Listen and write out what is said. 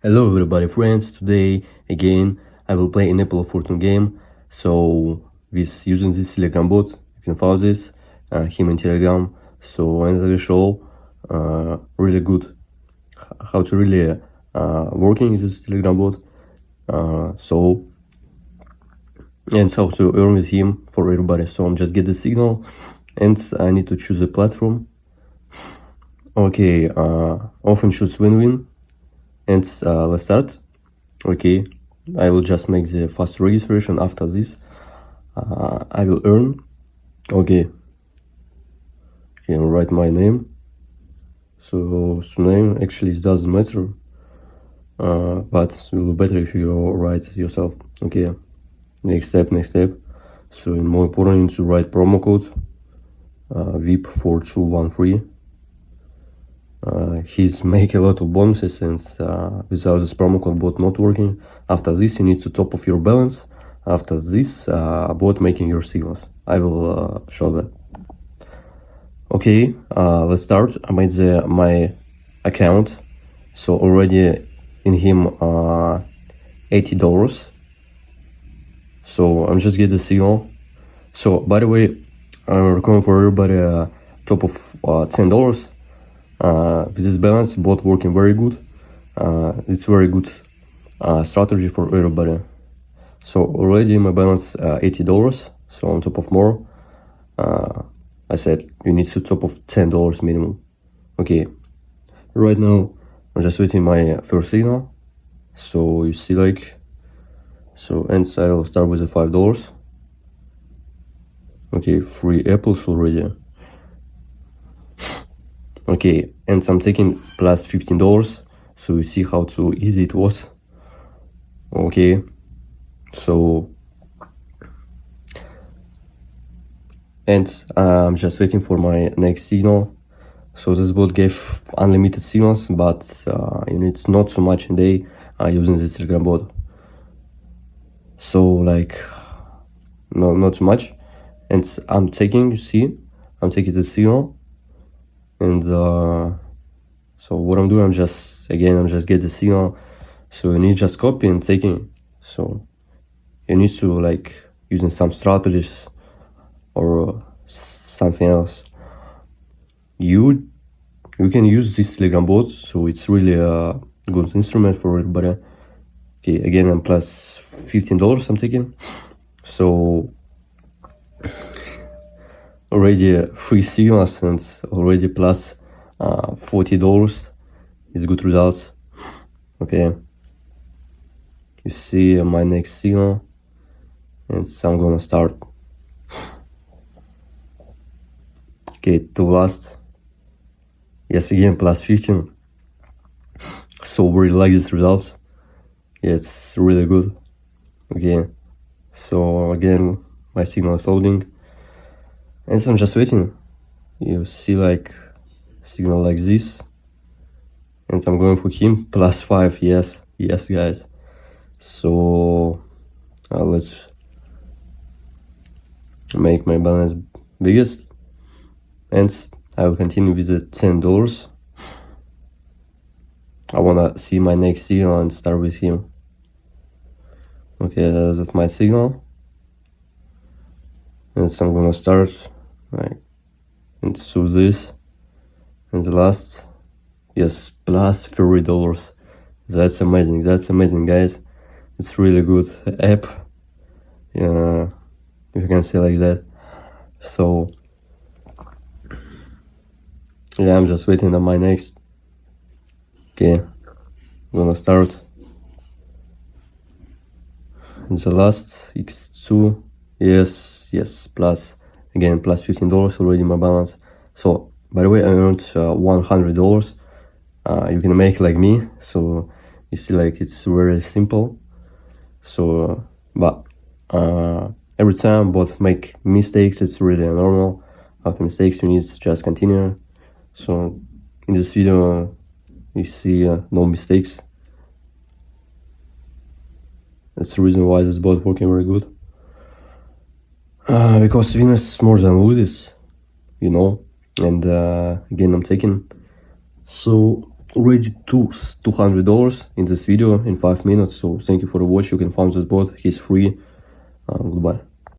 Hello everybody friends, today again I will play an Apple of Fortune game. So with using this Telegram bot, you can follow this, him in Telegram. So and I will show really good how to really working this Telegram bot. And how to earn with him for everybody. So I'm just get the signal and I need to choose a platform. Okay, often choose win-win and let's start. Okay, I will just make the fast registration. After this I will earn. Okay, can write my name. So name actually it doesn't matter, but it will be better if you write yourself. Okay, next step. So more important to write promo code VIP4213. He's make a lot of bonuses, and without this promo code bot not working. After this you need to top of your balance. After this bot making your signals. I will show that. Okay, let's start. I made my account, so already in him $80. So I'm just get the signal. So by the way, I'm recommend for everybody top of $10. With this balance, bot working very good. It's very good strategy for everybody. So already my balance $80. So on top of more, I said you need to top of $10 minimum. Okay, right now I'm just waiting my first signal. So you see and I'll start with the $5. Okay, free apples already. Okay, and I'm taking plus $15. So you see how too easy it was. Okay, so and I'm just waiting for my next signal. So this bot gave unlimited signals, but you need not so much a day using this Telegram bot. So like no, not too much. And I'm taking, you see, I'm taking the signal. And so what I'm doing, I'm just get the signal. So you need just copy and taking. So you need to like using some strategies or something else. You can use this Telegram bot, so it's really a good instrument for everybody. Okay, again I'm plus $15 I'm taking. So already free signals and already plus $40 is good results. Okay, you see my next signal, and so I'm gonna start. Okay, to last, yes, again plus 15. So we really like these results. Yeah, it's really good. Okay, so again my signal is loading, and so I'm just waiting. You see like signal like this, and I'm going for him plus 5. Yes guys. So let's make my balance biggest, and I will continue with the $10. I wanna see my next signal and start with him. Okay, that's my signal, and so I'm gonna start like into this, and the last, yes, plus $30. That's amazing guys. It's really good app, if you can say like that. So yeah, I'm just waiting on my next. Okay, I'm gonna start. And the last X2, yes, plus again plus $15 already my balance. So by the way, I earned $100. You can make like me. So you see, like it's very simple. So but every time bot make mistakes, it's really normal. After mistakes you need to just continue. So in this video you see no mistakes. That's the reason why this bot working very good. Because winners more than losers, you know. And again I'm taking. So already took $200 in this video in 5 minutes. So thank you for the watch. You can find this bot. He's free. Goodbye.